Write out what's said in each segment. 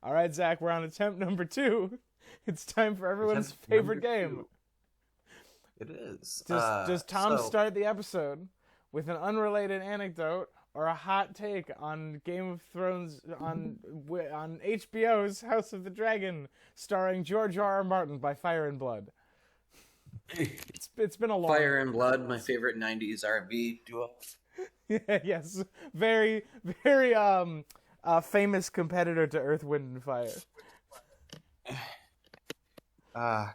All right, Zach, we're on attempt number 2. It's time for everyone's Attempt favorite number game. 2. It is. Does Tom start the episode with an unrelated anecdote or a hot take on Game of Thrones on HBO's House of the Dragon, starring George R. R. Martin by Fire and Blood? It's been a long Fire and Blood, my favorite '90s R&B duo. Yes, very very famous competitor to Earth, Wind, and Fire.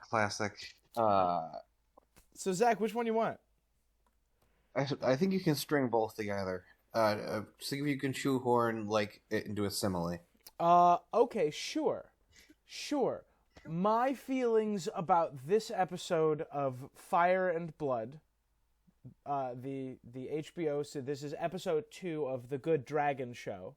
Classic. So Zach, which one you want? I think you can string both together. See if you can shoehorn like it into a simile. Okay, sure. My feelings about this episode of Fire and Blood, the HBO. So this is episode 2 of The Good Dragon Show,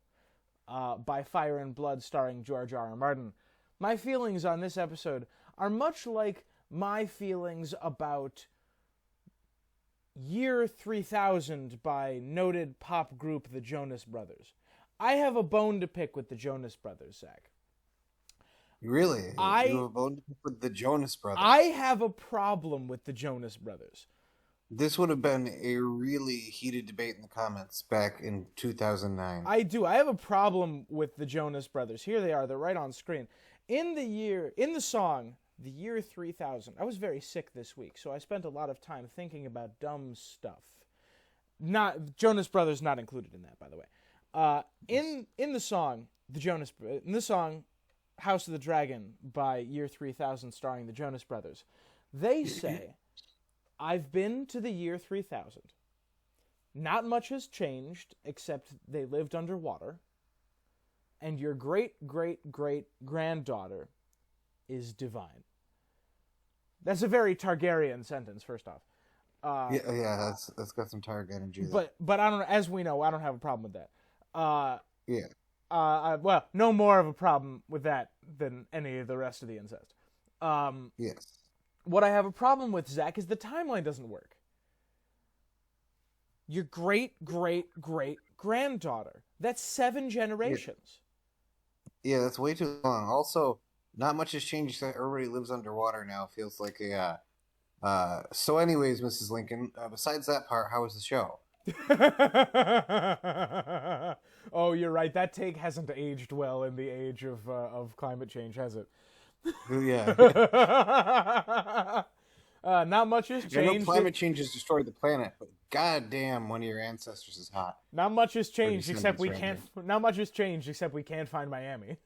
by Fire and Blood, starring George R. R. Martin. My feelings on this episode are much like my feelings about Year 3000 by noted pop group The Jonas Brothers. I have a bone to pick with The Jonas Brothers, Zach. Really? You have a bone to pick with the Jonas Brothers? I have a problem with The Jonas Brothers. This would have been a really heated debate in the comments back in 2009. I do. I have a problem with The Jonas Brothers. Here they are. They're right on screen. In the song, The Year 3000, I was very sick this week, so I spent a lot of time thinking about dumb stuff. Not Jonas Brothers not included in that, by the way. In the song, House of the Dragon by Year 3000, starring the Jonas Brothers, they say, I've been to the year 3000. Not much has changed, except they lived underwater. And your great-great-great-granddaughter is divine. That's a very Targaryen sentence, first off. Yeah, that's got some Targaryen energy there. But I don't, as we know, I don't have a problem with that. Yeah. Well, no more of a problem with that than any of the rest of the incest. Yes. What I have a problem with, Zach, is the timeline doesn't work. Your great-great-great-granddaughter. That's 7 generations. Yeah, that's way too long. Also, not much has changed except everybody lives underwater now. Feels like a... So anyways, Mrs. Lincoln, besides that part, how was the show? Oh, you're right. That take hasn't aged well in the age of climate change, has it? Yeah. Not much has changed. I know climate change has destroyed the planet, but goddamn, one of your ancestors is hot. Not much has changed except we can't. Not much has changed except we can't find Miami.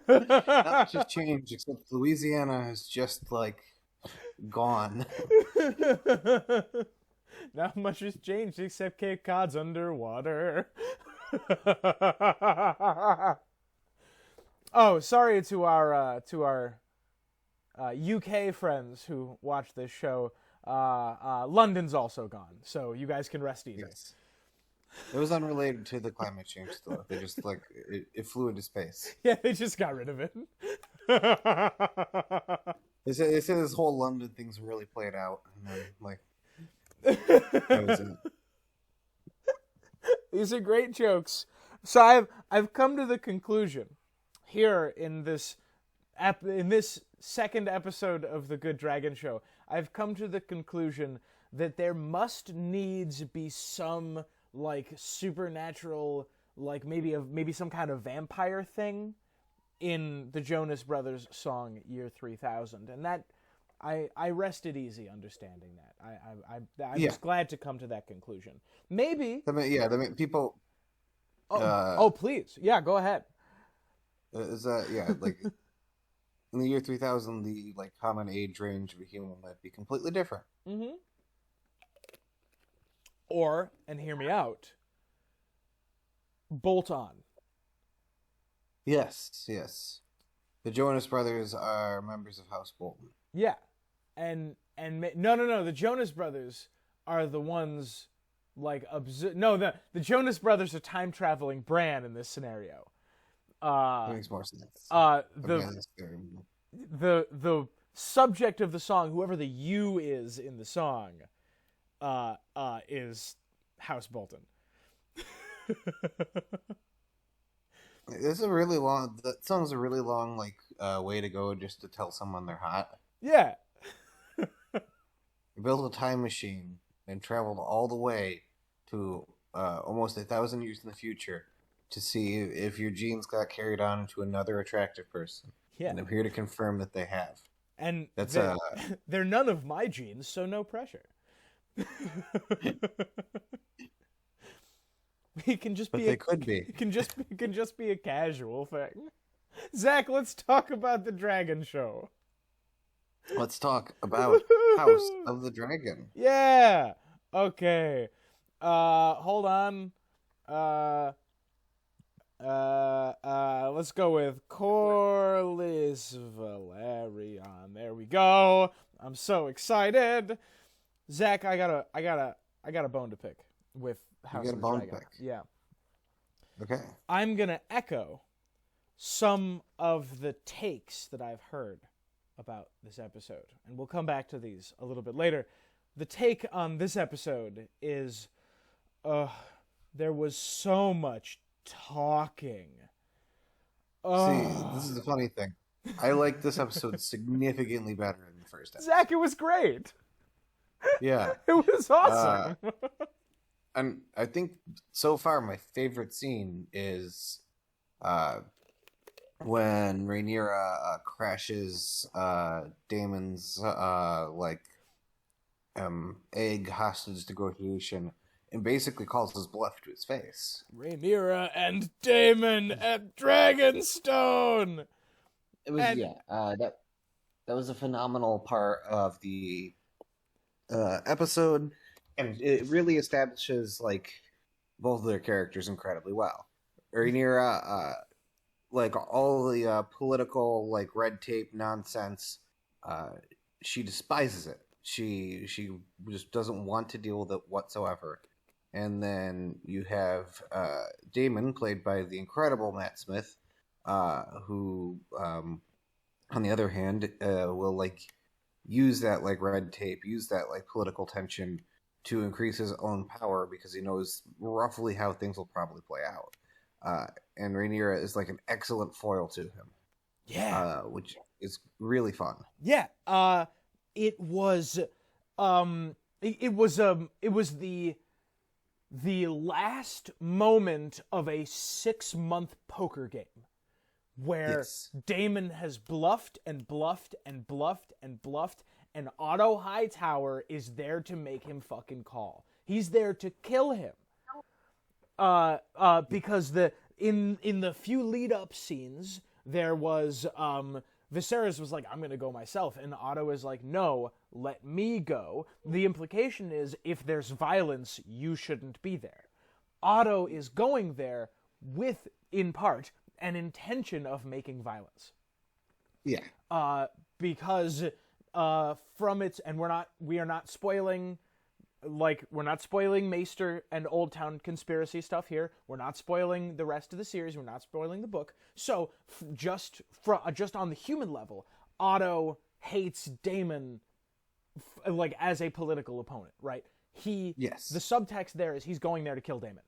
Not much has changed except Louisiana is just like gone. Not much has changed except Cape Cod's underwater. Oh, sorry to our UK friends who watch this show. London's also gone, so you guys can rest easy. Yes. It was unrelated to the climate change stuff. They just like it flew into space. Yeah, they just got rid of it. They say this whole London thing's really played out, and then like that was it. These are great jokes. So I've come to the conclusion here in this second episode of The Good Dragon Show. I've come to the conclusion that there must needs be some like supernatural, like maybe some kind of vampire thing in the Jonas Brothers song Year 3000, and that I rested easy understanding that. I was glad to come to that conclusion. Maybe. People. Please, go ahead. Is that like in the year 3000, the like common age range of a human might be completely different. Mm-hmm. Or, and hear me out, Bolt on. Yes. The Jonas Brothers are members of House Bolton. Yeah, and no. The Jonas Brothers are the ones like the Jonas Brothers are time traveling Bran in this scenario. That makes more sense. The subject of the song, whoever the you is in the song, is House Bolton. It's a really long. That song's a really long way to go just to tell someone they're hot. Yeah. You built a time machine and traveled all the way to almost 1,000 years in the future to see if your genes got carried on into another attractive person. Yeah. And I'm here to confirm that they have. And That's they're none of my genes, so no pressure. It can just But be. they could be. It can just be a casual thing. Zach, let's talk about the Dragon Show. Let's talk about House of the Dragon. Yeah. Okay. Hold on. Let's go with Corlys Velaryon. There we go. I'm so excited. Zach, I got a bone to pick with House of the Dragon. Yeah. Okay. I'm gonna echo some of the takes that I've heard about this episode, and we'll come back to these a little bit later. The take on this episode is, there was so much talking. See, this is the funny thing. I like this episode significantly better than the first episode. Zach, it was great. Yeah. It was awesome. And I think so far my favorite scene is when Rhaenyra crashes Daemon's egg hostage negotiation and basically calls his bluff to his face. Rhaenyra and Daemon at Dragonstone. It was that was a phenomenal part of the episode, and it really establishes both of their characters incredibly well. Rhaenyra, all the political red tape nonsense, she despises it. She just doesn't want to deal with it whatsoever. And then you have Daemon, played by the incredible Matt Smith, who, on the other hand, will use that red tape, use that political tension to increase his own power because he knows roughly how things will probably play out. And Rhaenyra is an excellent foil to him. Yeah. Which is really fun. Yeah. It was the last moment of a 6-month poker game where Daemon has bluffed and bluffed and bluffed and bluffed, and Otto Hightower is there to make him fucking call. He's there to kill him. Because in the few lead up scenes there was Viserys was like, I'm going to go myself. And Otto is like, no, let me go. The implication is if there's violence, you shouldn't be there. Otto is going there with, in part, an intention of making violence. Yeah. Because from its, and we are not spoiling, we're not spoiling Maester and Old Town conspiracy stuff here. We're not spoiling the rest of the series. We're not spoiling the book. So just on the human level, Otto hates Daemon as a political opponent, right? Yes. The subtext there is he's going there to kill Daemon.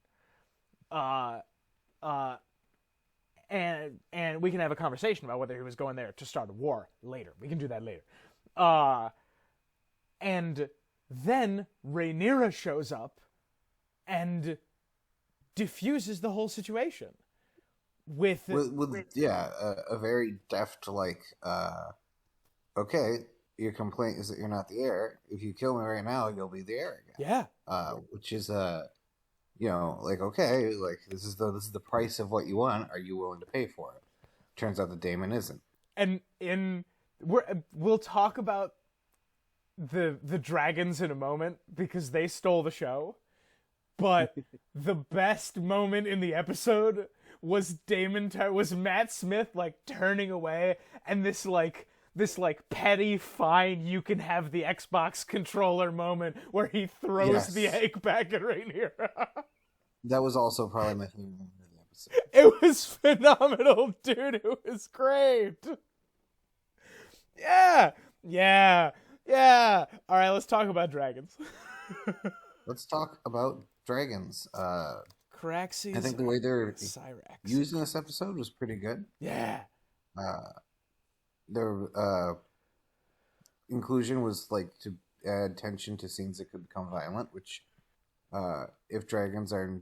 And we can have a conversation about whether he was going there to start a war later. We can do that later. And then Rhaenyra shows up and diffuses the whole situation with a very deft okay, your complaint is that you're not the heir. If you kill me right now, you'll be the heir again. Yeah. Which is okay, this is the price of what you want. Are you willing to pay for it? Turns out that Daemon isn't. And we'll talk about the dragons in a moment because they stole the show. But the best moment in the episode was Matt Smith turning away, and this petty fine, you can have the Xbox controller moment where he throws the egg back at Rhaenyra. That was also probably my favorite moment of the episode. It was phenomenal, dude. It was great. Yeah. All right, let's talk about dragons. Let's talk about dragons. Caraxes. I think the way they're Cyrax. using this episode was pretty good. Yeah. Their inclusion was like to add tension to scenes that could become violent, which, if dragons are,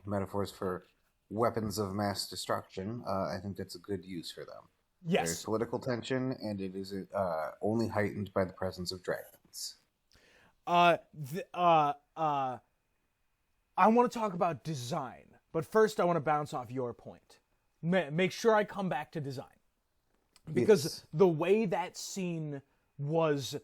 metaphors for weapons of mass destruction, I think that's a good use for them. Yes. There's political tension, and it is only heightened by the presence of dragons. I want to talk about design, but first I want to bounce off your point. Make sure I come back to design. Because the way that scene was,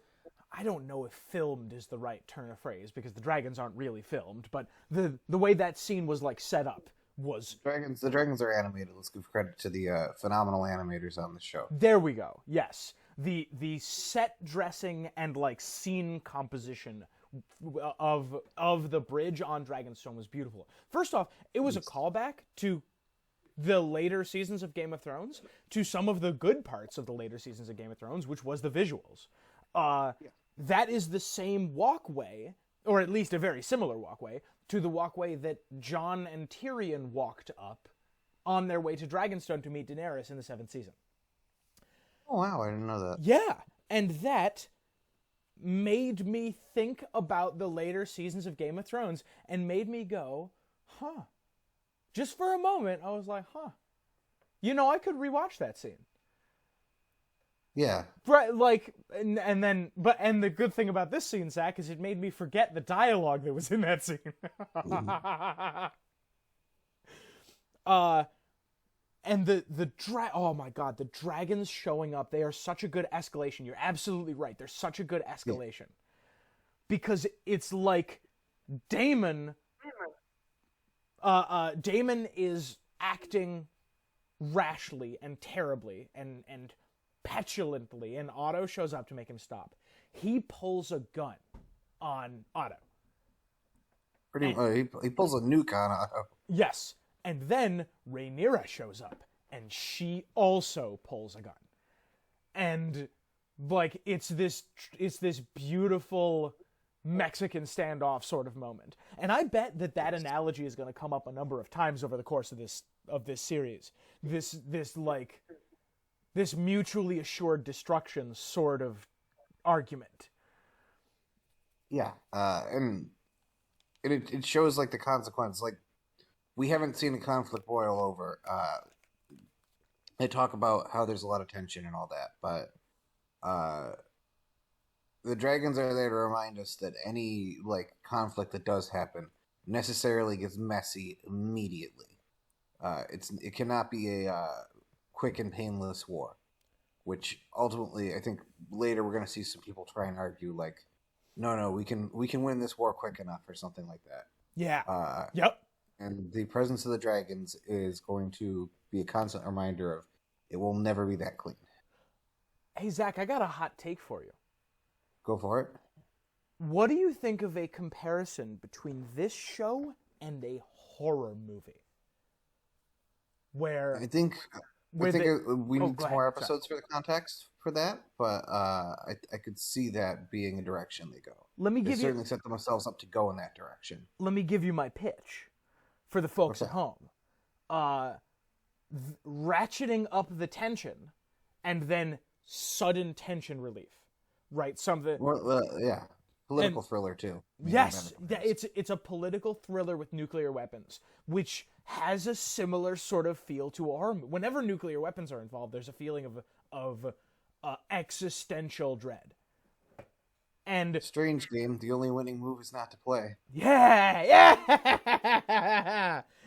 I don't know if filmed is the right turn of phrase, because the dragons aren't really filmed, but the way that scene was like set up was... The dragons are animated. Let's give credit to the phenomenal animators on the show. There we go. Yes. The set dressing and like scene composition of the bridge on Dragonstone was beautiful. First off, it was a callback to the later seasons of Game of Thrones, to some of the good parts of the later seasons of Game of Thrones, which was the visuals. That is the same walkway, or at least a very similar walkway, to the walkway that Jon and Tyrion walked up on their way to Dragonstone to meet Daenerys in the 7th season. Oh, wow, I didn't know that. Yeah, and that made me think about the later seasons of Game of Thrones and made me go, huh. Just for a moment, I was like, huh. I could rewatch that scene. Yeah. Right, like, and the good thing about this scene, Zach, is it made me forget the dialogue that was in that scene. And oh my god, the dragons showing up, they are such a good escalation. You're absolutely right. They're such a good escalation. Yeah. Because it's like Daemon is acting rashly and terribly and petulantly, and Otto shows up to make him stop. He pulls a gun on Otto. He pulls a nuke on Otto. Yes. And then Rhaenyra shows up, and she also pulls a gun. And, like, it's this beautiful Mexican standoff sort of moment. And I bet that analogy is going to come up a number of times over the course of this series. This mutually assured destruction sort of argument. Yeah, and it shows, like, the consequence. Like, we haven't seen a conflict boil over. They talk about how there's a lot of tension and all that, but the dragons are there to remind us that any like conflict that does happen necessarily gets messy immediately. It cannot be a quick and painless war, which ultimately I think later we're going to see some people try and argue like, no, we can win this war quick enough or something like that. Yeah. Yep. And the presence of the dragons is going to be a constant reminder of it will never be that clean. Hey, Zach, I got a hot take for you. Go for it. What do you think of a comparison between this show and a horror movie? I think we need some more episodes for the context for that, but I could see that being a direction they go. They certainly set themselves up to go in that direction. Let me give you my pitch for the folks at home. Ratcheting up the tension and then sudden tension relief, right? Political thriller too. Yes, it's a political thriller with nuclear weapons, which has a similar sort of feel to a horror movie. Whenever nuclear weapons are involved, there's a feeling of existential dread. And strange game. The only winning move is not to play. Yeah.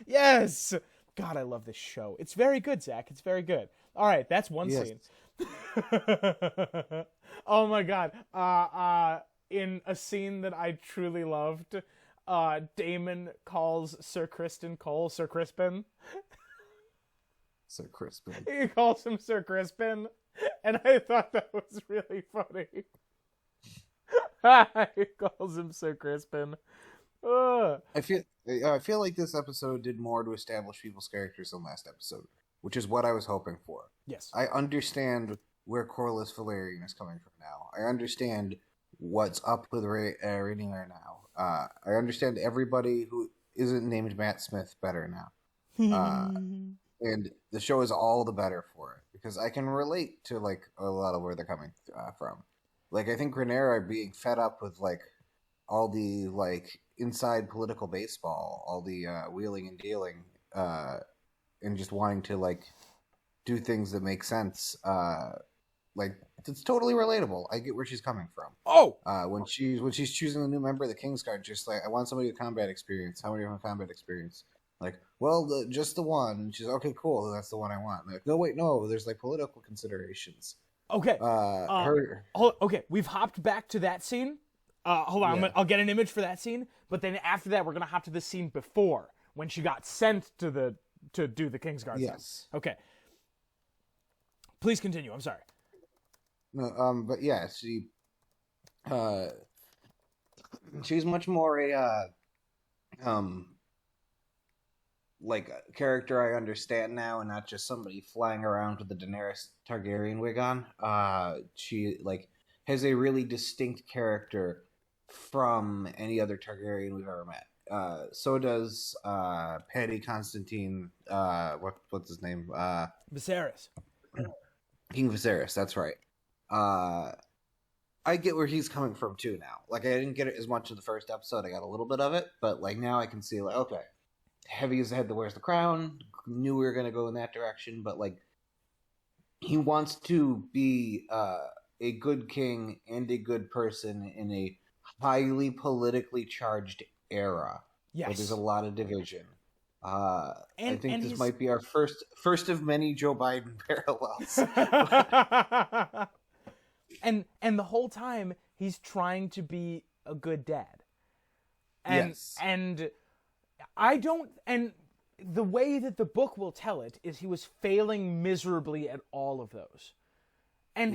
Yes. God, I love this show. It's very good, Zach. It's very good. All right, that's one scene. Oh my God. In a scene that I truly loved, Daemon calls Sir Criston Cole Sir Crispin. Sir Crispin. He calls him Sir Crispin, and I thought that was really funny. He calls him Sir Crispin. I feel like this episode did more to establish people's characters than last episode, which is what I was hoping for. Yes. I understand where Corlys Velaryon is coming from now. I understand what's up with Rhaenyra now. I understand everybody who isn't named Matt Smith better now. And the show is all the better for it because I can relate to like a lot of where they're coming from. Like I think Rhaenyra being fed up with like all the like inside political baseball, all the wheeling and dealing, and just wanting to like do things that make sense. Like it's totally relatable. I get where she's coming from. Oh, when she's choosing a new member of the Kingsguard, just like I want somebody with combat experience. How many have combat experience? Like, well, just the one. And she's okay, cool. That's the one I want. Like, no, wait, no. There's like political considerations. Okay. Okay, we've hopped back to that scene. Hold on, Yeah. I'll get an image for that scene. But then after that, we're gonna hop to the scene before when she got sent to do the Kingsguard. Yes. Thing. Okay. Please continue. I'm sorry. No, but yeah, she's much more a like a character I understand now, and not just somebody flying around with the Daenerys Targaryen wig on. She like has a really distinct character from any other Targaryen we've ever met. So does Paddy Constantine. What's his name? Viserys. King Viserys. That's right. I get where he's coming from too now. Like I didn't get it as much in the first episode. I got a little bit of it, but like now I can see like okay, heavy is the head that wears the crown. Knew we were gonna go in that direction, but like he wants to be a good king and a good person in a highly politically charged era. Yes. Where there's a lot of division. I think this he's... might be our first of many Joe Biden parallels. and the whole time he's trying to be a good dad. And and the way that the book will tell it is he was failing miserably at all of those. And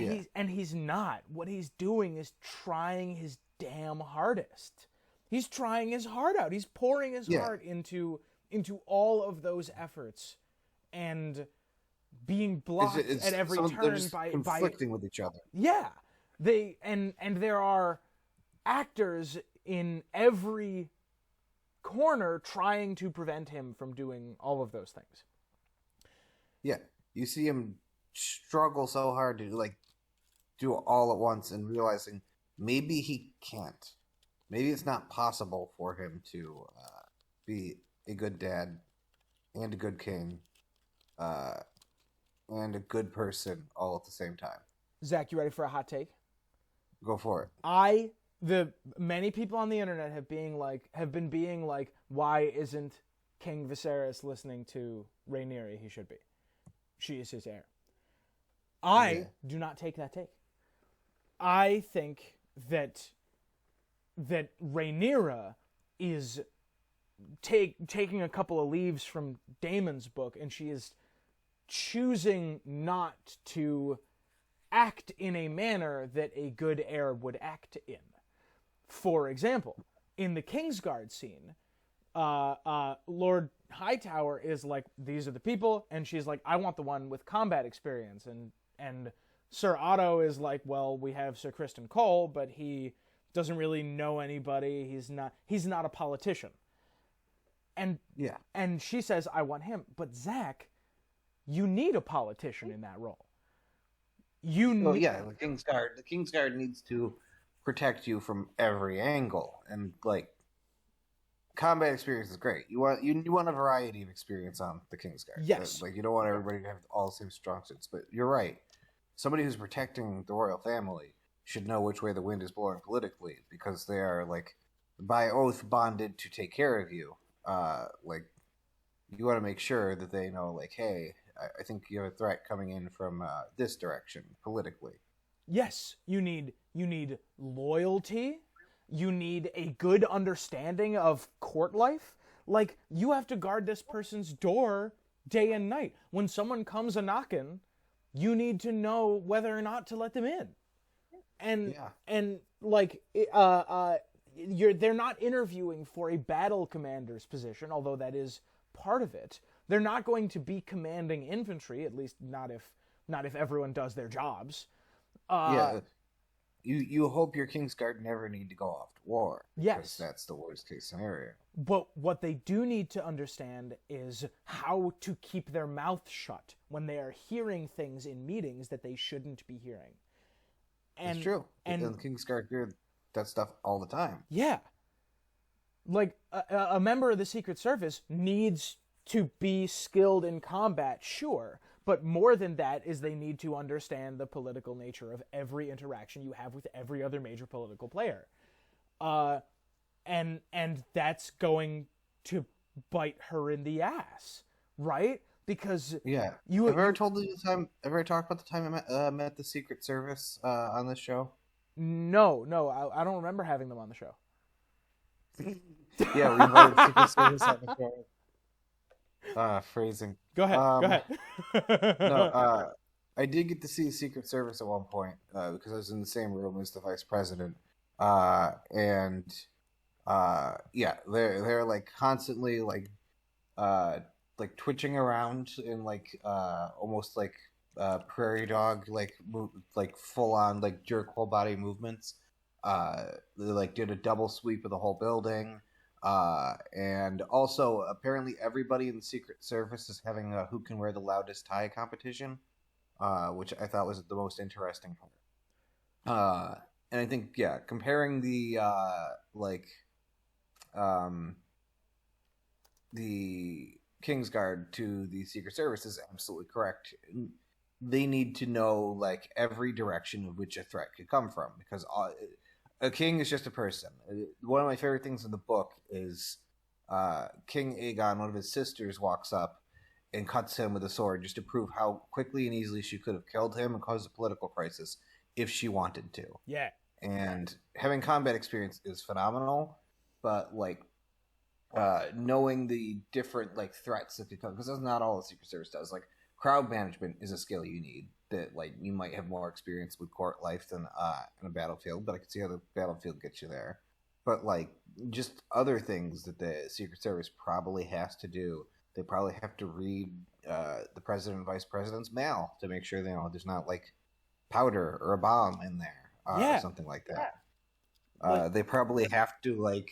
he's not. What he's doing is trying his damn hardest. He's trying his heart out. He's pouring his heart into all of those efforts and being blocked at every turn by conflicting with each other. Yeah. They and there are actors in every corner trying to prevent him from doing all of those things. Yeah. You see him struggle so hard to like do it all at once and realizing maybe he can't. Maybe it's not possible for him to be a good dad and a good king and a good person all at the same time. Zach, you ready for a hot take? Go for it. Many people on the internet have been being like, why isn't King Viserys listening to Rhaenyra? He should be. She is his heir. I do not take that take. I think that Rhaenyra is taking a couple of leaves from Daemon's book, and she is choosing not to act in a manner that a good heir would act in. For example, in the Kingsguard scene, Lord Hightower is like, these are the people, and she's like, I want the one with combat experience, and Sir Otto is like, well, we have Sir Criston Cole, but he doesn't really know anybody. He's not a politician. And she says, I want him. But Zach, you need a politician in that role. The Kingsguard needs to protect you from every angle, and like combat experience is great. You want a variety of experience on the Kingsguard. Yes, like you don't want everybody to have all the same strong suits. But you're right. Somebody who's protecting the royal family should know which way the wind is blowing politically, because they are like by oath bonded to take care of you. Like you want to make sure that they know, like, hey, I think you have a threat coming in from this direction politically. Yes, you need loyalty. You need a good understanding of court life. Like, you have to guard this person's door day and night. When someone comes a-knocking, you need to know whether or not to let them in. And like, they're not interviewing for a battle commander's position, although that is part of it. They're not going to be commanding infantry, at least not if everyone does their jobs. you hope your Kingsguard never need to go off to war. Yes. That's the worst case scenario. But what they do need to understand is how to keep their mouth shut when they are hearing things in meetings that they shouldn't be hearing. It's true. And the Kingsguard hear that stuff all the time. Yeah. Like, a member of the Secret Service needs to be skilled in combat, sure. But more than that is they need to understand the political nature of every interaction you have with every other major political player. And that's going to bite her in the ass, right? Because have you ever talked about the time I met the Secret Service on this show? No, I don't remember having them on the show. Yeah, we invited the Secret Service on the show. Phrasing. Go ahead. No, I did get to see the Secret Service at one point because I was in the same room as the Vice President, and they're like constantly like twitching around in like almost like prairie dog like full on like jerk whole body movements. They like did a double sweep of the whole building. And also, apparently, everybody in the Secret Service is having a who can wear the loudest tie competition, which I thought was the most interesting part. And I think, comparing the Kingsguard to the Secret Service is absolutely correct. They need to know like every direction of which a threat could come from, because a king is just a person. One of my favorite things in the book is King Aegon, one of his sisters, walks up and cuts him with a sword just to prove how quickly and easily she could have killed him and caused a political crisis if she wanted to. Yeah. And having combat experience is phenomenal, but like knowing the different like threats that could come, because that's not all the Secret Service does. Like crowd management is a skill you need. That like you might have more experience with court life than in a battlefield, but I can see how the battlefield gets you there. But like just other things that the Secret Service probably has to do, they probably have to read the president and vice president's mail to make sure there's not like powder or a bomb in there, or something like that. They probably have to like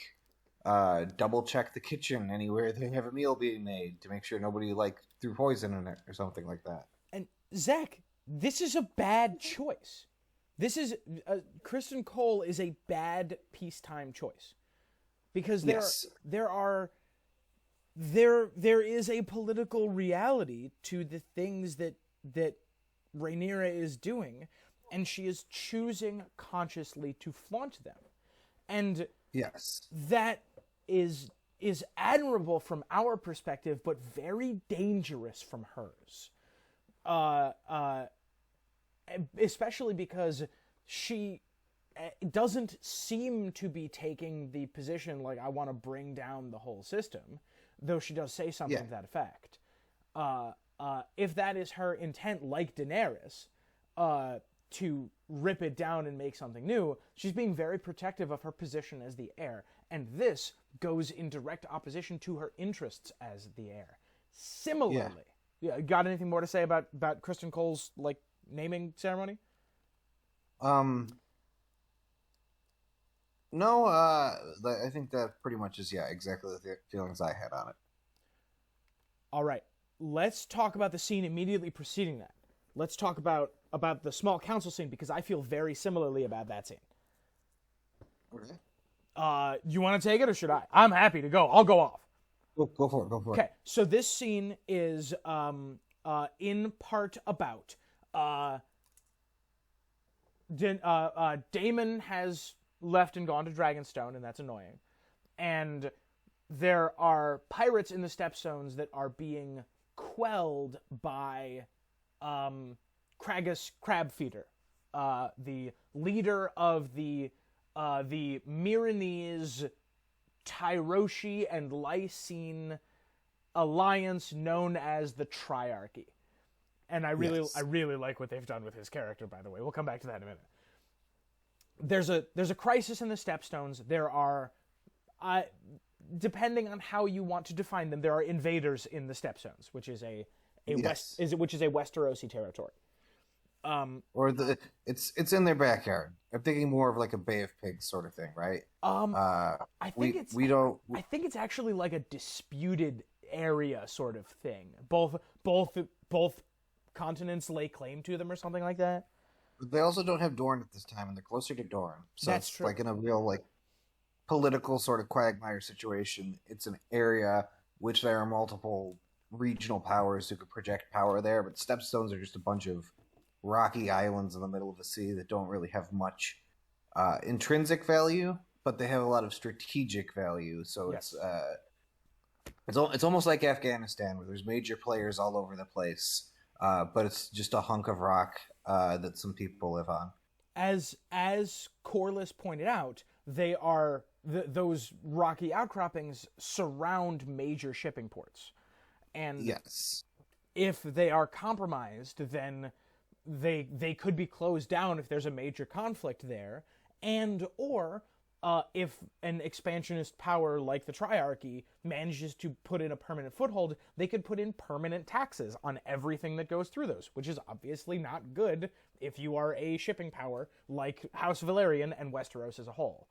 double check the kitchen anywhere they have a meal being made to make sure nobody like threw poison in it or something like that. And Zach, this is a bad choice. This is Kristen Cole is a bad peacetime choice, because there is a political reality to the things that Rhaenyra is doing, and she is choosing consciously to flaunt them, and that is admirable from our perspective, but very dangerous from hers. Especially because she doesn't seem to be taking the position like, I want to bring down the whole system, though she does say something to that effect. If that is her intent, like Daenerys, to rip it down and make something new, she's being very protective of her position as the heir, and this goes in direct opposition to her interests as the heir. Similarly, got anything more to say about Kristen Cole's like naming ceremony? No, I think that pretty much is exactly the feelings I had on it. All right, let's talk about the scene immediately preceding that. Let's talk about the small council scene, because I feel very similarly about that scene. Okay. You want to take it or should I? I'm happy to go. I'll go off. Go for it. Okay, so this scene is in part about Daemon has left and gone to Dragonstone, and that's annoying. And there are pirates in the Stepstones that are being quelled by Crabfeeder, the leader of the Myronese, Tyroshi, and Lysine alliance known as the Triarchy. And I really like what they've done with his character, by the way. We'll come back to that in a minute. There's a crisis in the Stepstones. There are, depending on how you want to define them, there are invaders in the Stepstones, which is a Westerosi territory. Or it's in their backyard. I'm thinking more of like a Bay of Pigs sort of thing, right? I think I think it's actually like a disputed area sort of thing. Both continents lay claim to them or something like that. They also don't have Dorne at this time, and they're closer to Dorne. So That's it's true. like in a real like political sort of quagmire situation. It's an area which there are multiple regional powers who could project power there, but Stepstones are just a bunch of rocky islands in the middle of the sea that don't really have much intrinsic value, but they have a lot of strategic value. So Yes. it's almost like Afghanistan, where there's major players all over the place, but it's just a hunk of rock that some people live on. As Corliss pointed out, they are those rocky outcroppings surround major shipping ports, and Yes. if they are compromised, then they could be closed down if there's a major conflict there, and or if an expansionist power like the Triarchy manages to put in a permanent foothold, they could put in permanent taxes on everything that goes through those, which is obviously not good if you are a shipping power like House Valyrian and Westeros as a whole.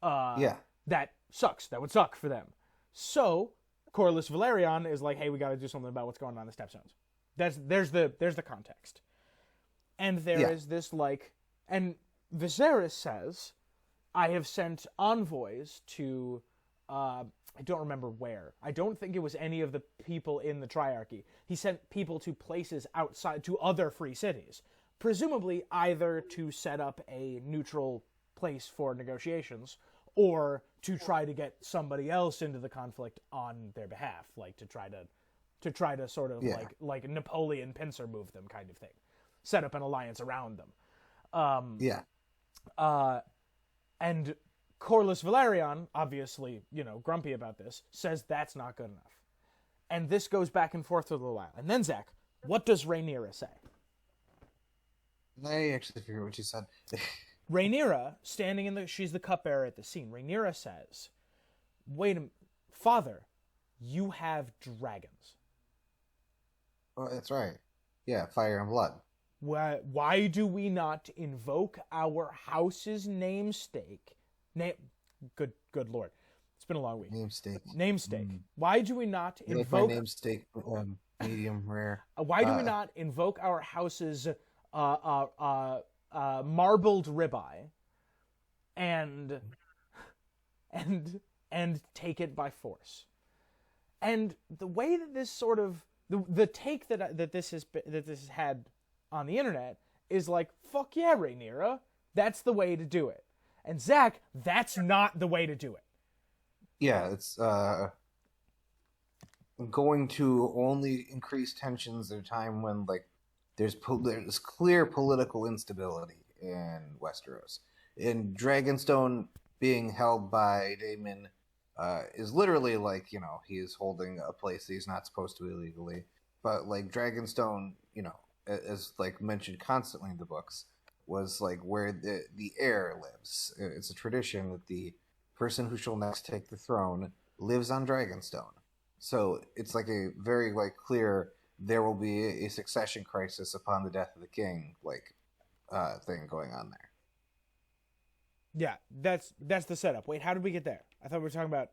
Yeah. That sucks. That would suck for them. So Corlys Velaryon is like, hey, we got to do something about what's going on in the Stepstones. There's the context. And there is this like, and Viserys says, I have sent envoys to, I don't remember where. I don't think it was any of the people in the Triarchy. He sent people to places outside, to other free cities, presumably either to set up a neutral place for negotiations or to try to get somebody else into the conflict on their behalf, like to try to sort of like Napoleon pincer move them kind of thing. Set up an alliance around them. And Corlys Velaryon, obviously, grumpy about this, says that's not good enough. And this goes back and forth for a little while. And then, Zach, what does Rhaenyra say? I actually forget what you said. Rhaenyra, she's the cupbearer at the scene. Rhaenyra says, wait a minute, Father, you have dragons. Oh, that's right. Yeah, fire and blood. Why do we not invoke our house's namesake? Good Lord. It's been a long week. Namesake. Why do we not invoke... my namesake medium rare. Why do we not invoke our house's marbled ribeye and take it by force? And the way that this sort of... The take that this has had on the internet is like, fuck yeah, Rhaenyra, that's the way to do it. And Zach, that's not the way to do it. Yeah, it's going to only increase tensions at a time when there's clear political instability in Westeros. In Dragonstone, being held by Daemon is literally he is holding a place that he's not supposed to illegally. But Dragonstone, as mentioned constantly in the books, was where the heir lives. It's a tradition that the person who shall next take the throne lives on Dragonstone. So it's a very clear there will be a succession crisis upon the death of the king thing going on there. Yeah, that's the setup. Wait, how did we get there? I thought we were talking about...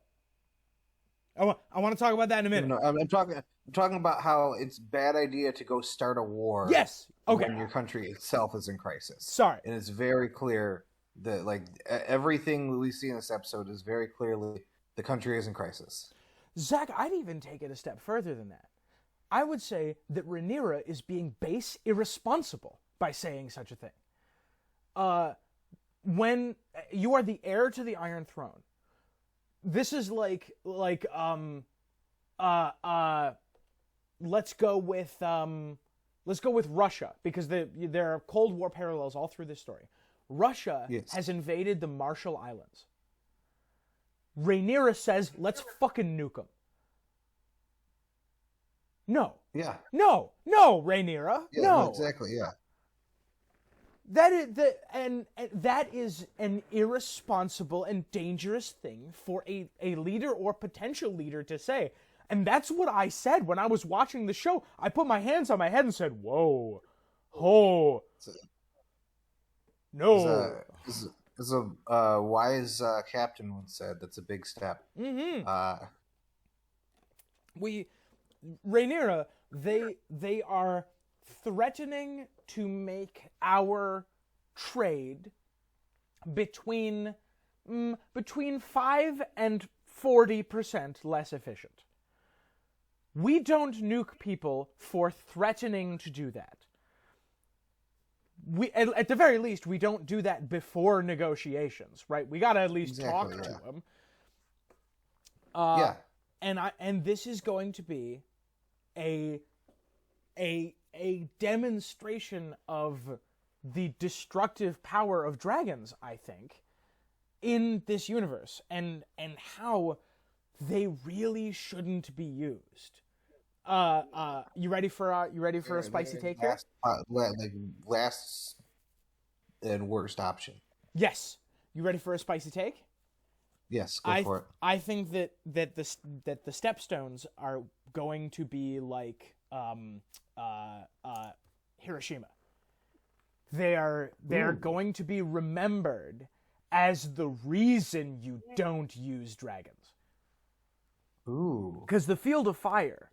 I want to talk about that in a minute. No, I'm talking about how it's a bad idea to go start a war. Yes. Okay. When your country itself is in crisis. Sorry. And it's very clear that everything we see in this episode is very clearly the country is in crisis. Zach, I'd even take it a step further than that. I would say that Rhaenyra is being base irresponsible by saying such a thing. When you are the heir to the Iron Throne, this is let's go with Russia, because there are Cold War parallels all through this story. Russia has invaded the Marshall Islands. Rhaenyra says, let's fucking nuke them. No. Yeah. No, Rhaenyra. Yeah, no. Exactly, yeah. That is an irresponsible and dangerous thing for a leader or potential leader to say. And that's what I said when I was watching the show. I put my hands on my head and said, whoa, Oh. No. As a wise captain once said, that's a big step. Mm-hmm. Rhaenyra, they are threatening to make our trade between 5 and 40% less efficient. We don't nuke people for threatening to do that. We, at the very least, we don't do that before negotiations, right? We gotta at least talk to them. Yeah. And this is going to be a demonstration of the destructive power of dragons, I think, in this universe, and how they really shouldn't be used. You ready for a spicy take here? Last and worst option. Yes. You ready for a spicy take? Yes, go for it. I think that the stepstones are going to be like Hiroshima. They're going to be remembered as the reason you don't use dragons. Ooh. Because the Field of Fire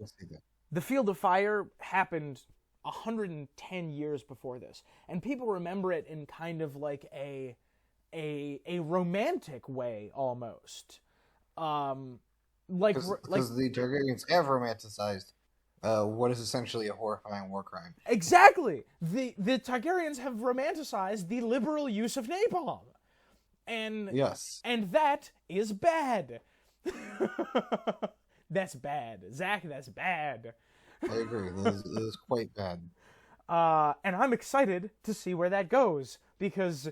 happened 110 years before this, and people remember it in kind of like a romantic way almost. Because the Targaryens have romanticized what is essentially a horrifying war crime. Exactly. The Targaryens have romanticized the liberal use of napalm. And yes. And that is bad. That's bad. Zach, that's bad. I agree. This is quite bad. And I'm excited to see where that goes, because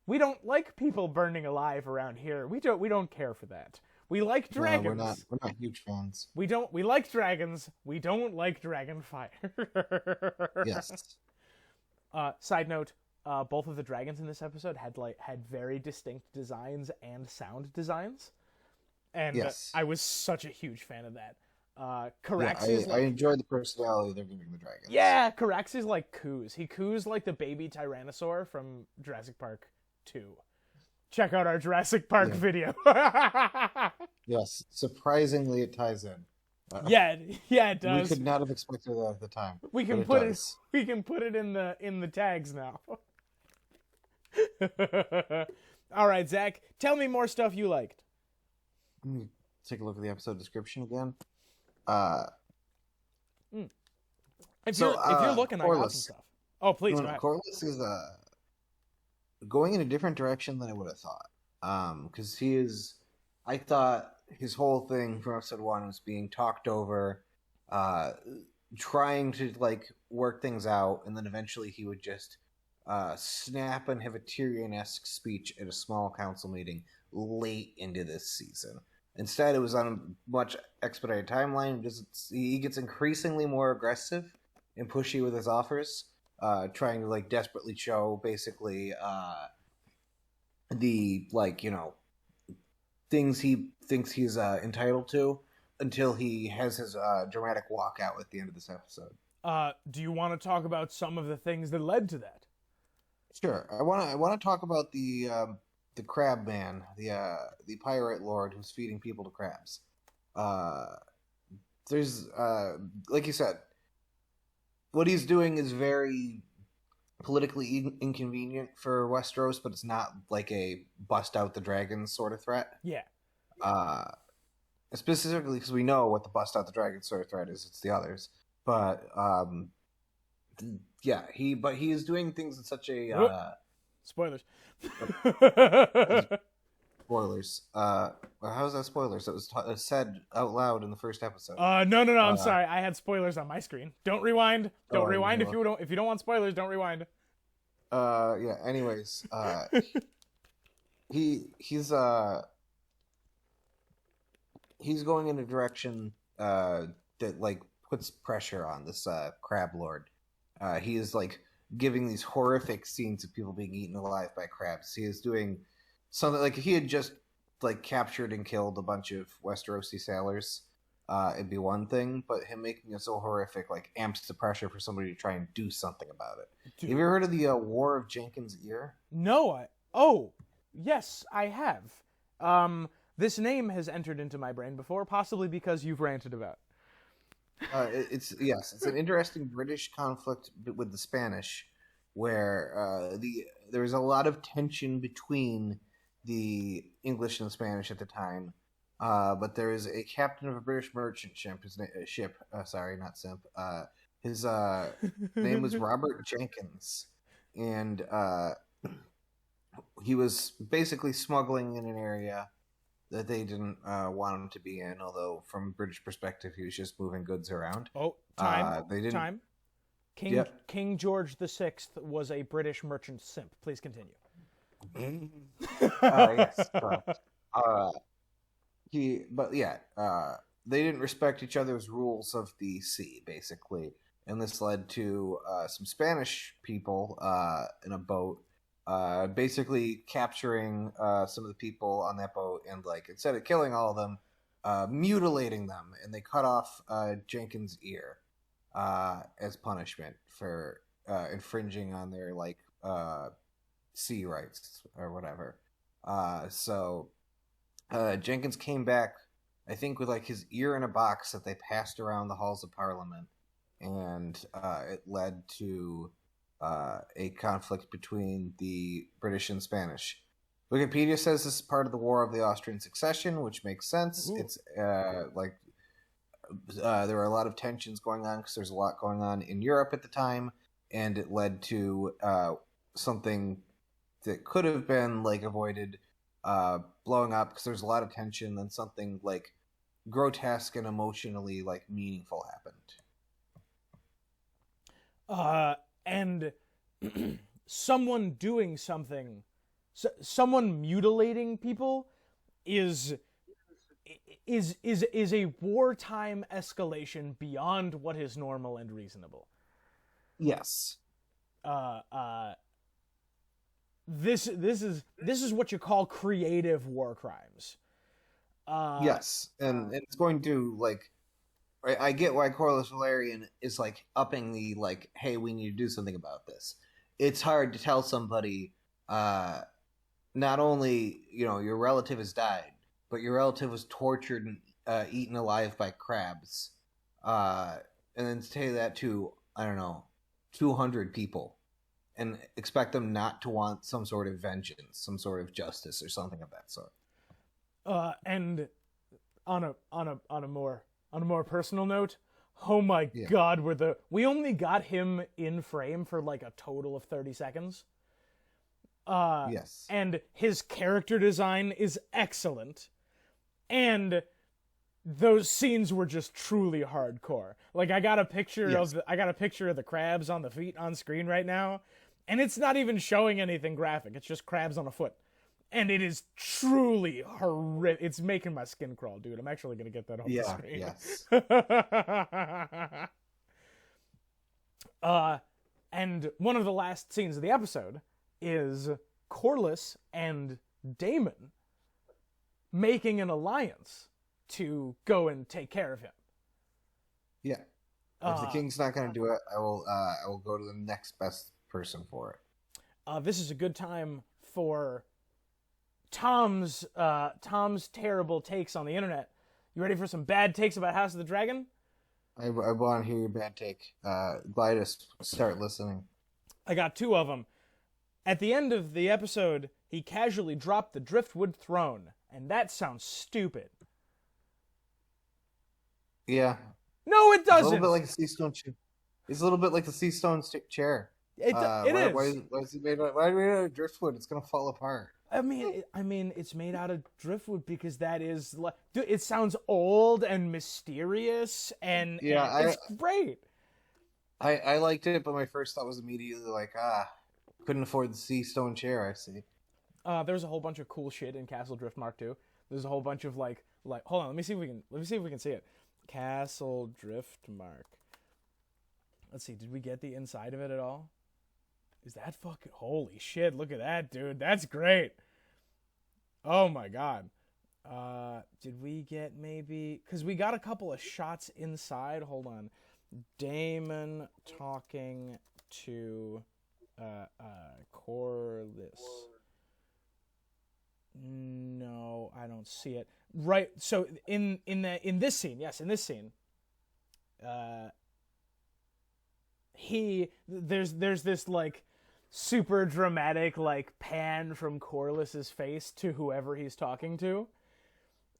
we don't like people burning alive around here. We don't care for that. We like dragons. No, we're not huge fans. We like dragons. We don't like dragon fire. Yes. Side note, both of the dragons in this episode had very distinct designs and sound designs. And yes. I was such a huge fan of that. Caraxes, I enjoy the personality they're giving the dragons. Yeah, Caraxes like coos. He coos like the baby Tyrannosaur from Jurassic Park 2. Check out our Jurassic Park video. Yes, surpringly it ties in. Yeah, it does. We could not have expected that at the time. We can put it in the tags now. All right, Zach, tell me more stuff you liked. Let me take a look at the episode description again. If you're looking, I got some stuff. Oh, please go ahead. Corlys is going in a different direction than I would have thought. Because I thought his whole thing from episode 1 was being talked over, trying to work things out, and then eventually he would just snap and have a Tyrion-esque speech at a small council meeting late into this season. Instead, it was on a much expedited timeline. He gets increasingly more aggressive and pushy with his offers, trying to desperately show basically the things he thinks he's entitled to, until he has his dramatic walkout at the end of this episode. Do you want to talk about some of the things that led to that? Sure. I want to talk about the crab man, the pirate lord who's feeding people to crabs. There's like you said, what he's doing is very politically inconvenient for Westeros, but it's not like a bust out the dragons sort of threat. Yeah. Specifically because we know what the bust out the dragons sort of threat is. It's the others. But yeah, he is doing things in such a spoilers. Spoilers. How's that spoilers? It was said out loud in the first episode. No. I'm sorry. I had spoilers on my screen. Don't rewind. Don't rewind if you don't want spoilers. Don't rewind. Yeah. Anyways, he's going in a direction that puts pressure on this crab lord. He is giving these horrific scenes of people being eaten alive by crabs. He is doing something he had just captured and killed a bunch of Westerosi sailors, it'd be one thing, but him making it so horrific like amps the pressure for somebody to try and do something about it. Dude. Have you ever heard of the War of Jenkins' Ear? No, yes, I have. This name has entered into my brain before, possibly because you've ranted about. It's an interesting British conflict with the Spanish, where there was a lot of tension between the English and Spanish at the time. But there is a captain of a British merchant ship. His name was Robert Jenkins, and he was basically smuggling in an area that they didn't want him to be in. Although, from a British perspective, he was just moving goods around. Oh, time. They didn't. Time. King George VI was a British merchant simp. Please continue. Yes. They didn't respect each other's rules of the sea, basically, and this led to some Spanish people in a boat basically capturing some of the people on that boat, and like instead of killing all of them, mutilating them, and they cut off Jenkins' ear as punishment for infringing on their sea rights or whatever. So Jenkins came back, I think, with like his ear in a box that they passed around the halls of Parliament, and it led to a conflict between the British and Spanish. Wikipedia says this is part of the War of the Austrian Succession, which makes sense. Ooh. It's there were a lot of tensions going on because there's a lot going on in Europe at the time, and it led to something that could have been like avoided blowing up because there's a lot of tension, and something like grotesque and emotionally like meaningful happened. And someone doing something, someone mutilating people is a wartime escalation beyond what is normal and reasonable. Yes. This is what you call creative war crimes. Yes, and it's going to like. I get why Corlys Velaryon is like upping the like, hey, we need to do something about this. It's hard to tell somebody, not only your relative has died, but your relative was tortured and eaten alive by crabs, and then say that to 200 people, and expect them not to want some sort of vengeance, some sort of justice, or something of that sort. And on a more personal note, oh my God, we only got him in frame for like a total of 30 seconds. Yes. And his character design is excellent. And those scenes were just truly hardcore. Like I got a picture of the crabs on the feet on screen right now, and it's not even showing anything graphic. It's just crabs on a foot. And it is truly horrific. It's making my skin crawl, dude. I'm actually going to get that off the screen. Yes. And one of the last scenes of the episode is Corlys and Daemon making an alliance to go and take care of him. Yeah. If the king's not going to do it, I will go to the next best person for it. This is a good time for Tom's terrible takes on the internet. You ready for some bad takes about House of the Dragon? I want to hear your bad take. Glad to start listening. I got two of them. At the end of the episode, he casually dropped the driftwood throne, and that sounds stupid. Yeah. No, it doesn't. It's a little bit like a sea stone chair. It's a little bit like the sea stone chair. It is. Why is it made out of driftwood? It's gonna fall apart. I mean, it's made out of driftwood because that is like, dude, it sounds old and mysterious, and it's great. I liked it, but my first thought was immediately like, couldn't afford the sea stone chair. I see. There's a whole bunch of cool shit in Castle Driftmark too. There's a whole bunch of like, hold on, let me see if we can see it. Castle Driftmark. Let's see, did we get the inside of it at all? Is that fucking... Holy shit, look at that, dude. That's great. Oh, my God. Did we get maybe... Because we got a couple of shots inside. Hold on. Daemon talking to Corlys. No, I don't see it. Right, so in this scene, yes, in this scene, there's this like super dramatic like pan from Corlys's face to whoever he's talking to.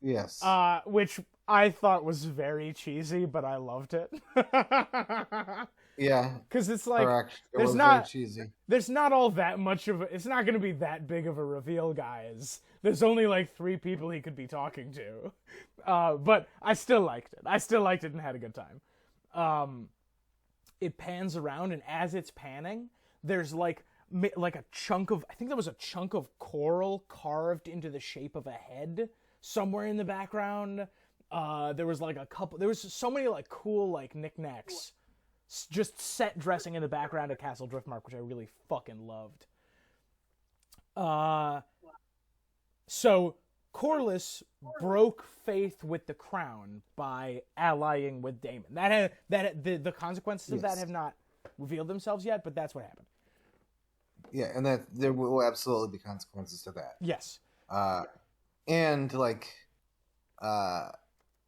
Yes. Which I thought was very cheesy, but I loved it. Yeah. Because it's like Correct. there's was not very cheesy. there's not all that much of it's not going to be that big of a reveal, guys. There's only like 3 people he could be talking to. But I still liked it. I still liked it and had a good time. It pans around, and as it's panning, there's like a chunk of, I think there was a chunk of coral carved into the shape of a head somewhere in the background. There was so many like cool like knickknacks just set dressing in the background of Castle Driftmark, which I really fucking loved. So Corlys broke faith with the crown by allying with Daemon. The consequences of that have not revealed themselves yet, but that's what happened. Yeah, and that there will absolutely be consequences to that. Yes. And like,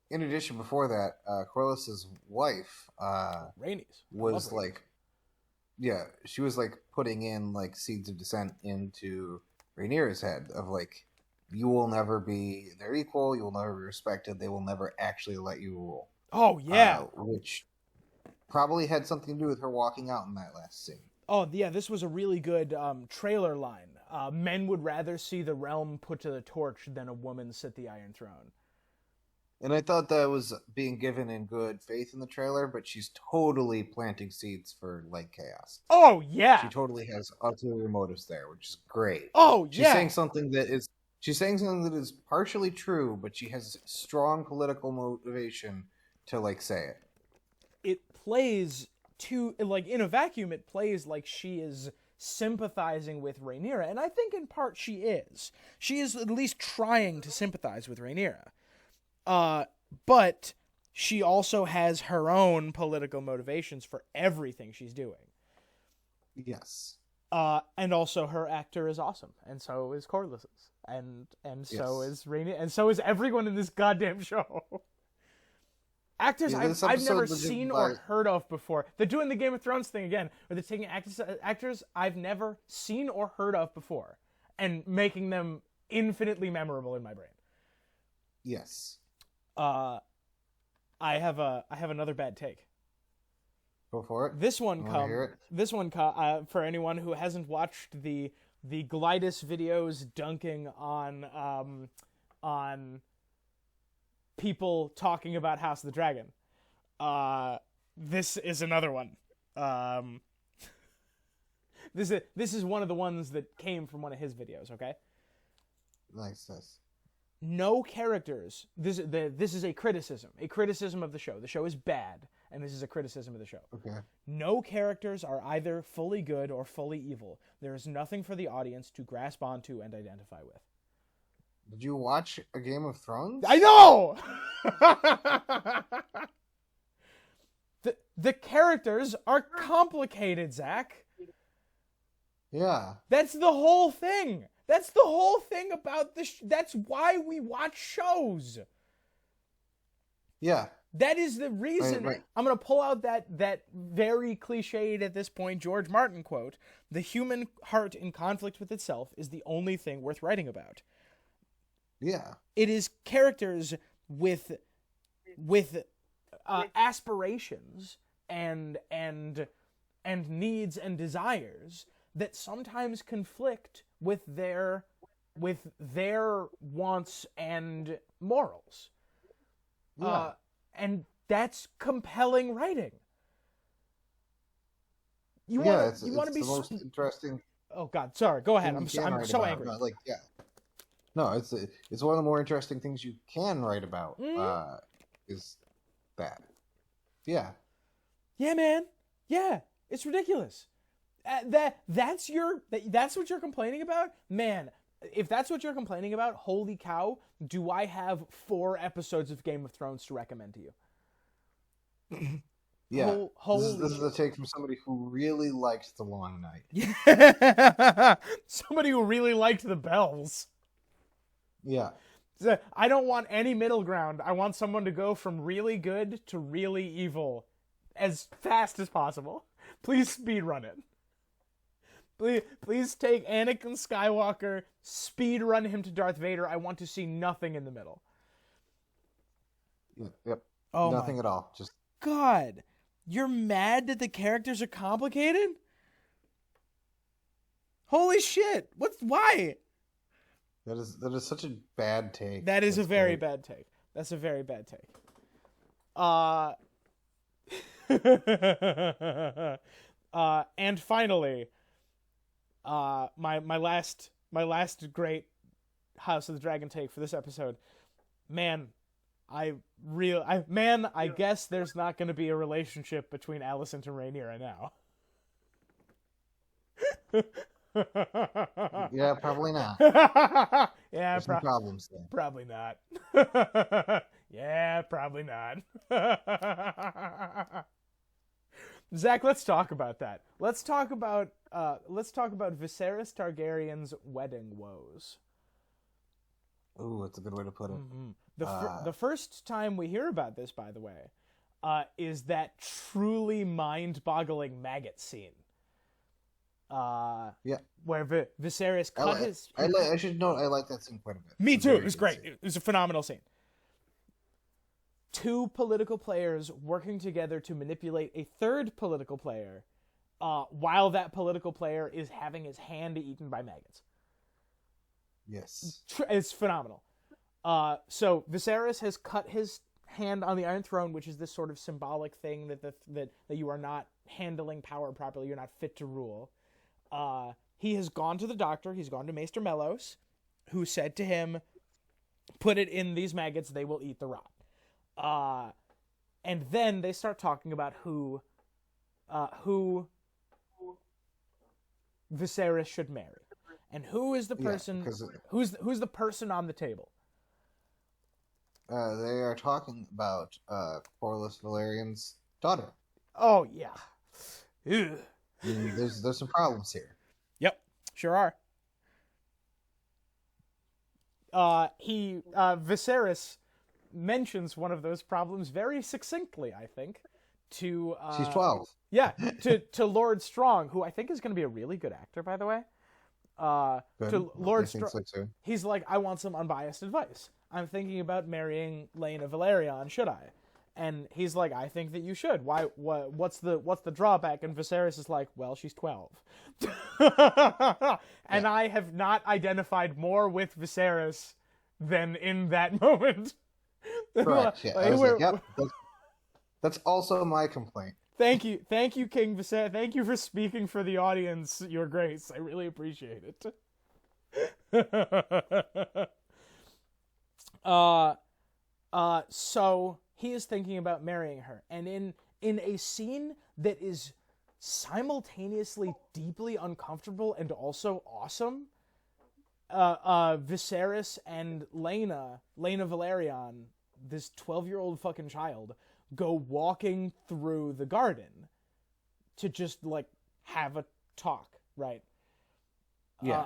in addition, before that, Corlys's wife, Rhaenys was like, yeah, she was like putting in like seeds of dissent into Rhaenyra's head of like, you will never be their equal, you will never be respected, they will never actually let you rule. Oh yeah, which probably had something to do with her walking out in that last scene. Oh yeah, this was a really good trailer line. Men would rather see the realm put to the torch than a woman sit the Iron Throne. And I thought that was being given in good faith in the trailer, but she's totally planting seeds for like chaos. Oh yeah, she totally has ulterior motives there, which is great. Oh she's yeah, saying something that is partially true, but she has strong political motivation to like say it. It plays to like in a vacuum. It plays like she is sympathizing with Rhaenyra, and I think in part she is. She is at least trying to sympathize with Rhaenyra. But she also has her own political motivations for everything she's doing. Yes. And also her actor is awesome, and so is Corlys's, and so is Rhaenyra, and so is everyone in this goddamn show. Actors I've never seen or heard of before. They're doing the Game of Thrones thing again, where they're taking actors I've never seen or heard of before, and making them infinitely memorable in my brain. Yes. I have another bad take. Go for it. This one for anyone who hasn't watched the Glidus videos dunking on people talking about House of the Dragon. This is another one. This is one of the ones that came from one of his videos. Okay. Nice. No characters. This is a criticism of the show. The show is bad, and this is a criticism of the show. Okay. No characters are either fully good or fully evil. There is nothing for the audience to grasp onto and identify with. Did you watch a Game of Thrones? I know! The characters are complicated, Zach. Yeah. That's the whole thing. That's the whole thing about that's why we watch shows. Yeah. That is the reason. Right. I'm going to pull out that very cliched at this point George Martin quote. The human heart in conflict with itself is the only thing worth writing about. Yeah. It is characters with aspirations and needs and desires that sometimes conflict with their wants and morals. Yeah. And that's compelling writing. You want to be the most interesting. Oh God, sorry. Go ahead. I'm so angry. No, No, it's one of the more interesting things you can write about. Is that? Yeah. Yeah, man. Yeah, it's ridiculous. That's what you're complaining about, man. if that's what you're complaining about, holy cow, do I have 4 episodes of Game of Thrones to recommend to you. Yeah, this is a take from somebody who really liked The Long Night. Somebody who really liked the bells. Yeah. I don't want any middle ground. I want someone to go from really good to really evil as fast as possible. Please speedrun it. Please take Anakin Skywalker, speedrun him to Darth Vader. I want to see nothing in the middle. Yep. Oh, nothing at all. Just God. You're mad that the characters are complicated? Holy shit. Why? That is such a bad take. That is a very bad take. That's a very bad take. And finally, my last great House of the Dragon take for this episode. Man, I guess there's not going to be a relationship between Alicent and Rhaenyra now. Yeah, probably not. Yeah, some problems there. Probably not. Yeah, probably not. Zach, let's talk about that. Let's talk about Viserys Targaryen's wedding woes. Ooh, that's a good way to put it. Mm-hmm. The first time we hear about this, by the way, is that truly mind-boggling maggot scene. Yeah. Where Viserys cut his... I should note, I like that scene quite a bit. Me too. It was great. It was a phenomenal scene. 2 political players working together to manipulate a third political player, while that political player is having his hand eaten by maggots. Yes. It's phenomenal. So Viserys has cut his hand on the Iron Throne, which is this sort of symbolic thing that you are not handling power properly, you're not fit to rule. He has gone to the doctor, he's gone to Maester Mellos, who said to him, put it in these maggots, they will eat the rot. And then they start talking about who Viserys should marry. And who is the person, who's the person on the table? They are talking about Corlys Valerian's daughter. Oh, yeah. Ew. There's some problems here. Yep, sure are. Viserys mentions one of those problems very succinctly, I think, to... She's 12. Yeah, to Lord Strong, who I think is going to be a really good actor, by the way. To Lord Strong, so too. He's like, I want some unbiased advice. I'm thinking about marrying Laena Velaryon, should I? And he's like, I think that you should. Why? What's the drawback? And Viserys is like, well, she's 12. And I have not identified more with Viserys than in that moment. Correct. Yeah. I was like, yep. That's also my complaint. Thank you, King Viserys. Thank you for speaking for the audience, Your Grace. I really appreciate it. So he is thinking about marrying her, and in a scene that is simultaneously deeply uncomfortable and also awesome, Viserys and Laena Velaryon, this 12-year-old fucking child, go walking through the garden to just like have a talk, right? Yeah.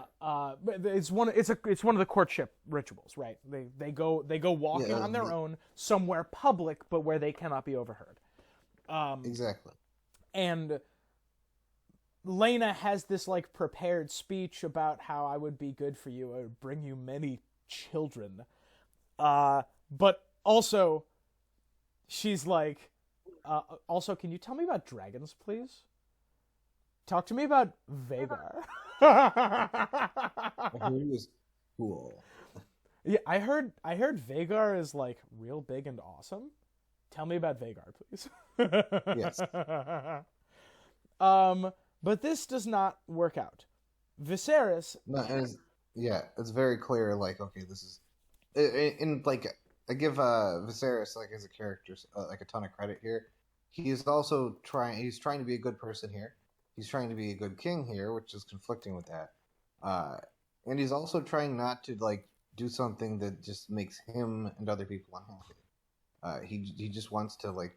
It's one of the courtship rituals, right? They go walking on their own somewhere public, but where they cannot be overheard. Exactly. And Laena has this like prepared speech about how I would be good for you, I would bring you many children. But also, she's like, also, can you tell me about dragons, please? Talk to me about Vhagar. He was cool. Yeah, I heard Vhagar is like real big and awesome. Tell me about Vhagar, please. Yes. But this does not work out. Viserys. No, it's very clear. Like, okay, this is in like. I give Viserys, like, as a character, like a ton of credit here. He's also he's trying to be a good person here. He's trying to be a good king here, which is conflicting with that. And he's also trying not to like do something that just makes him and other people unhappy. He just wants to like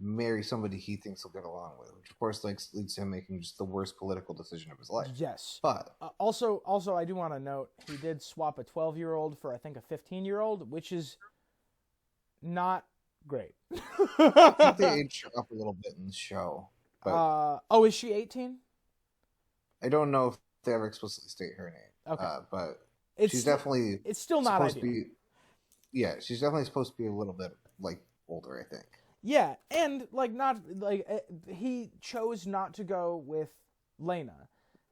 marry somebody he thinks he'll get along with, which of course like leads to him making just the worst political decision of his life. Yes. But also, I do want to note he did swap a 12-year-old for I think a 15-year-old, which is not great. I think they aged her up a little bit in the show. But is she 18? I don't know if they ever explicitly state her name. Okay. But It's it's still not supposed ideal. to be. Yeah, she's definitely supposed to be a little bit like older, I think. Yeah, and like not like he chose not to go with Lena.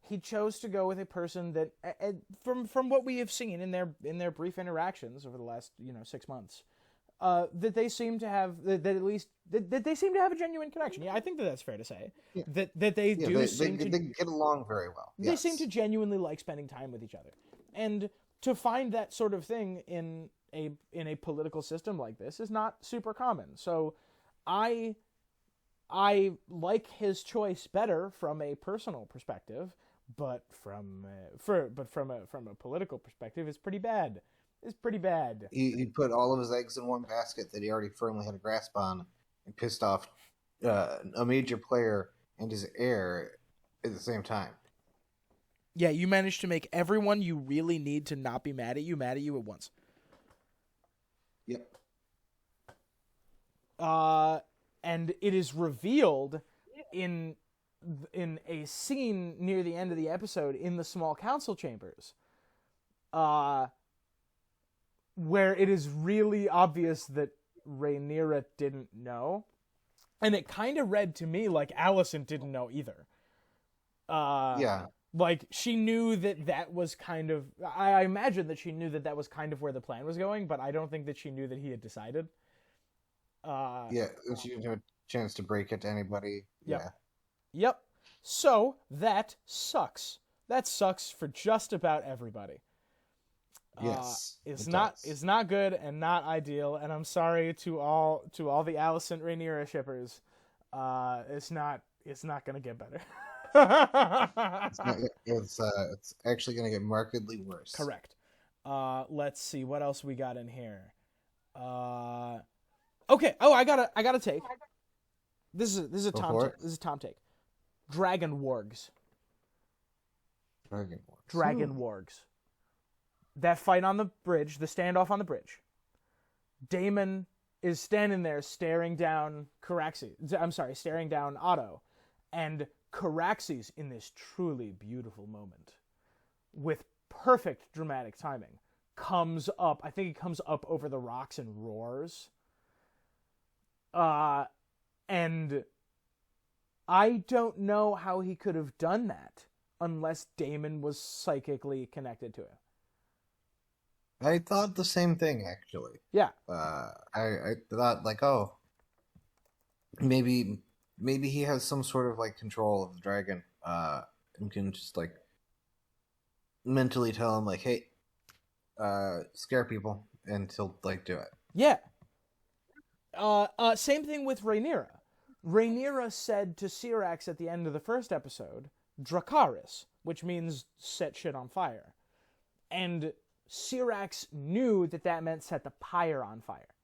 He chose to go with a person that, from what we have seen in their brief interactions over the last 6 months, that they seem to have that they seem to have a genuine connection. Yeah, I think that's fair to say. Yeah. That they get along very well. Yes. They seem to genuinely like spending time with each other, and to find that sort of thing in a political system like this is not super common. So I like his choice better from a personal perspective, but from a political perspective, it's pretty bad. It's pretty bad. He put all of his eggs in one basket that he already firmly had a grasp on, and pissed off a major player and his heir at the same time. Yeah, you managed to make everyone you really need to not be mad at you at once. Yep. And it is revealed in a scene near the end of the episode in the small council chambers, where it is really obvious that Rhaenyra didn't know, and it kind of read to me like Alicent didn't know either. Yeah. Like, she knew that was kind of... I imagine that she knew that was kind of where the plan was going, but I don't think that she knew that he had decided. Yeah, she didn't have a chance to break it to anybody. Yep. Yeah. Yep. So, that sucks. That sucks for just about everybody. Yes. It's not good and not ideal, and I'm sorry to all the Alicent Rhaenyra shippers. It's not gonna get better. It's actually going to get markedly worse. Correct. Let's see what else we got in here. Okay. Oh, I got a take. This is a Tom take. Dragon wargs. Dragon wargs. That fight on the bridge, the standoff on the bridge. Daemon is standing there staring down staring down Otto, and Caraxes, in this truly beautiful moment, with perfect dramatic timing, comes up. I think he comes up over the rocks and roars. And I don't know how he could have done that unless Daemon was psychically connected to him. I thought the same thing, actually. Yeah. I thought, like, oh, maybe he has some sort of like control of the dragon, and can just like mentally tell him like, hey, scare people, and he'll like do it. Yeah. Same thing with Rhaenyra. Rhaenyra said to Syrax at the end of the first episode, Dracarys, which means set shit on fire. And Syrax knew that meant set the pyre on fire.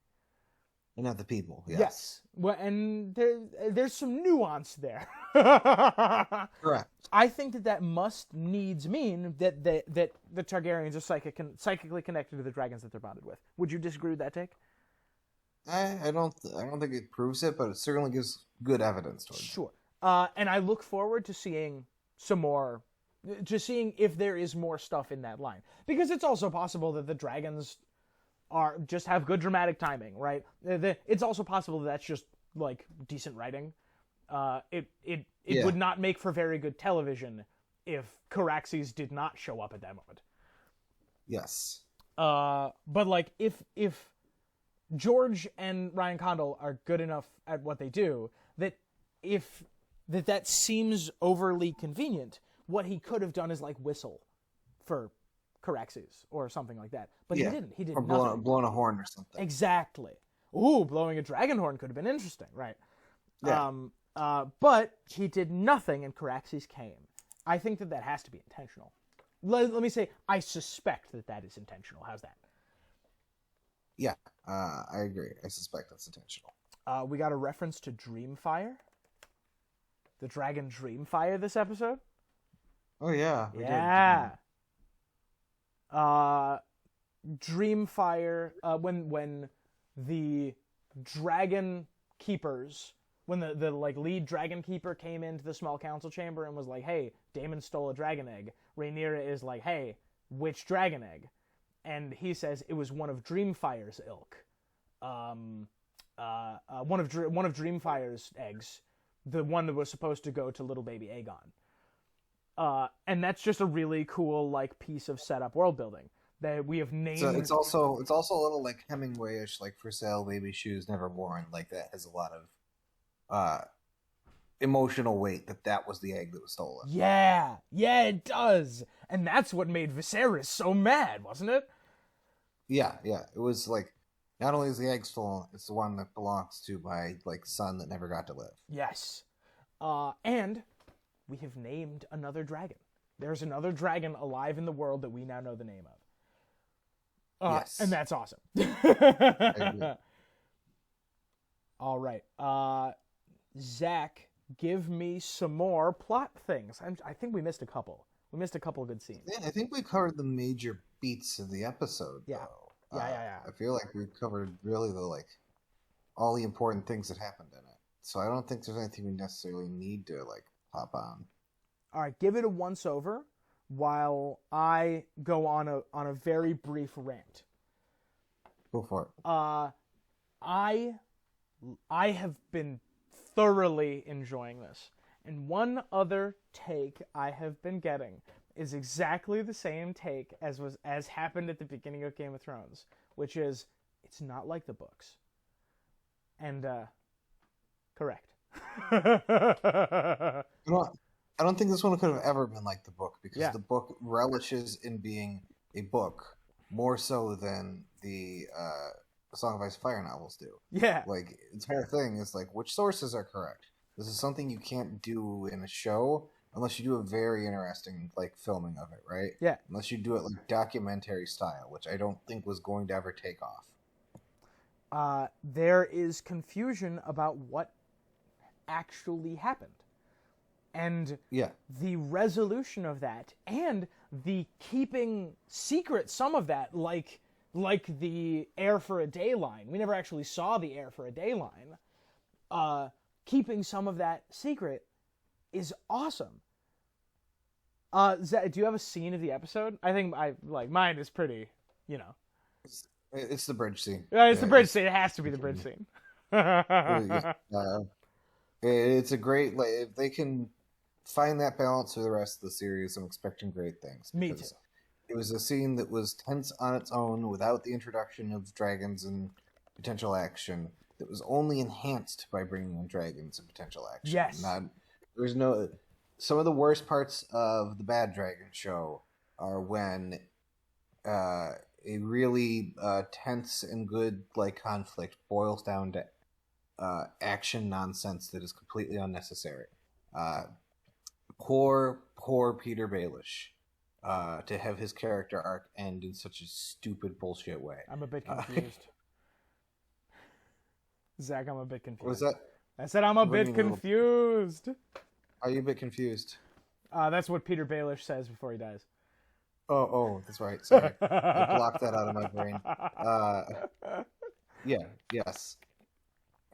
And not the people. Yes. Well, and there's some nuance there. Correct. I think that must needs mean that the Targaryens are psychically connected to the dragons that they're bonded with. Would you disagree with that take? I don't think it proves it, but it certainly gives good evidence towards it. Sure. And I look forward to seeing some more, seeing if there is more stuff in that line, because it's also possible that the dragons just have good dramatic timing, right? It's also possible that's just like decent writing. It would not make for very good television if Caraxes did not show up at that moment. Yes. But like if George and Ryan Condal are good enough at what they do, that seems overly convenient, what he could have done is like whistle for Caraxes or something like that. But he didn't. He did or nothing. Blowing a horn or something. Exactly. Ooh, blowing a dragon horn could have been interesting, right? Yeah. But he did nothing, and Caraxes came. I think that has to be intentional. let me say, I suspect that is intentional. How's that? Yeah, I agree. I suspect that's intentional. We got a reference to Dreamfire. The dragon Dreamfire this episode. Oh, yeah. Yeah. Dreamfire, when the dragon keepers, when the like lead dragon keeper came into the small council chamber and was like, hey, Daemon stole a dragon egg, Rhaenyra is like, hey, which dragon egg? And he says it was one of Dreamfire's ilk. One of Dreamfire's eggs, the one that was supposed to go to little baby Aegon. And that's just a really cool like piece of setup world building that we have named. So it's also a little like Hemingway-ish, like for sale, baby shoes never worn. Like that has a lot of emotional weight that was the egg that was stolen. Yeah, it does, and that's what made Viserys so mad, wasn't it? Yeah. It was like, not only is the egg stolen, it's the one that belongs to my like son that never got to live. Yes, and we have named another dragon. There's another dragon alive in the world that we now know the name of. Yes. And that's awesome. All right. Zach, give me some more plot things. I think we missed a couple. We missed a couple of good scenes. Yeah, I think we covered the major beats of the episode, Yeah. though. Yeah. I feel like we covered really all the important things that happened in it. So I don't think there's anything we necessarily need to like pop on. All right, give it a once over while I go on a very brief rant. Go for it. I have been thoroughly enjoying this. And one other take I have been getting is exactly the same take as happened at the beginning of Game of Thrones, which is it's not like the books. And correct. I don't think this one could have ever been like the book, because the book relishes in being a book more so than the Song of Ice and Fire novels do. Yeah. Like, its whole thing is like, which sources are correct? This is something you can't do in a show unless you do a very interesting like filming of it, right? Yeah. Unless you do it like documentary style, which I don't think was going to ever take off. There is confusion about what actually happened. And the resolution of that, and the keeping secret some of that, like the Air for a Day line. We never actually saw the Air for a Day line. Keeping some of that secret is awesome. Zach, do you have a scene of the episode? I think mine is pretty, It's the bridge scene. It's the bridge scene. It has to be the bridge scene. It's a great, like, if they can find that balance for the rest of the series, I'm expecting great things. Me too. It was a scene that was tense on its own without the introduction of dragons and potential action. That was only enhanced by bringing in dragons and potential action. Yes. Some of the worst parts of the Bad Dragon show are when a really tense and good like conflict boils down to action nonsense that is completely unnecessary. Poor Peter Baelish. To have his character arc end in such a stupid bullshit way. I'm a bit confused. Zach, I'm a bit confused. What was that? I said I'm a bit confused. Are you a bit confused? That's what Peter Baelish says before he dies. Oh, that's right. Sorry. I blocked that out of my brain. Yes.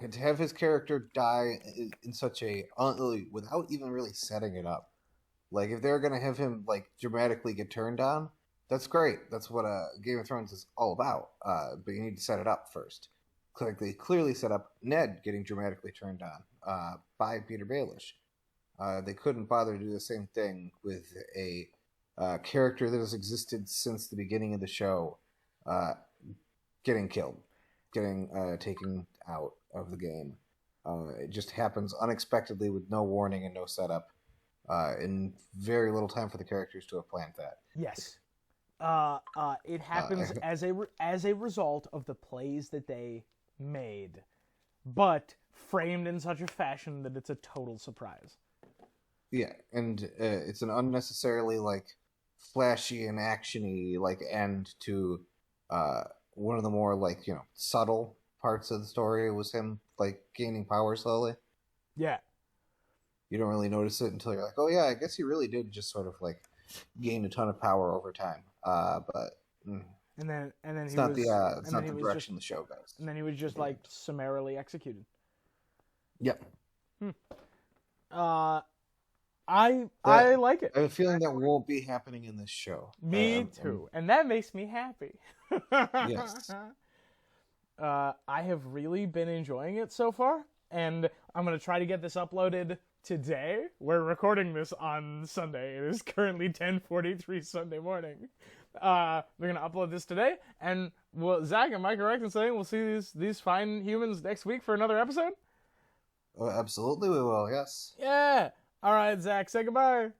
And to have his character die in such a without even really setting it up. Like, if they're gonna have him like dramatically get turned on, that's great. That's what Game of Thrones is all about. But you need to set it up first. Like, they clearly set up Ned getting dramatically turned on by Peter Baelish. They couldn't bother to do the same thing with a character that has existed since the beginning of the show getting killed, getting taken out of the game. It just happens unexpectedly with no warning and no setup. In very little time for the characters to have planned that. Yes. It happens as a result of the plays that they made, but framed in such a fashion that it's a total surprise. Yeah, and it's an unnecessarily like flashy and actiony like end to one of the more like subtle parts of the story was him like gaining power slowly. Yeah. You don't really notice it until you're like, oh yeah, I guess he really did just sort of like gain a ton of power over time. But and then it's he not was, it's not the direction the show goes. And then he was just like summarily executed. Yep. I like it. I have a feeling that won't be happening in this show. Me too, and that makes me happy. Yes. I have really been enjoying it so far, and I'm gonna try to get this uploaded today. We're recording this on Sunday. It is currently 10:43 Sunday morning. We're gonna upload this today, and Zach, am I correct in saying we'll see these fine humans next week for another episode? Absolutely, we will. Yes. Yeah. All right, Zach, say goodbye.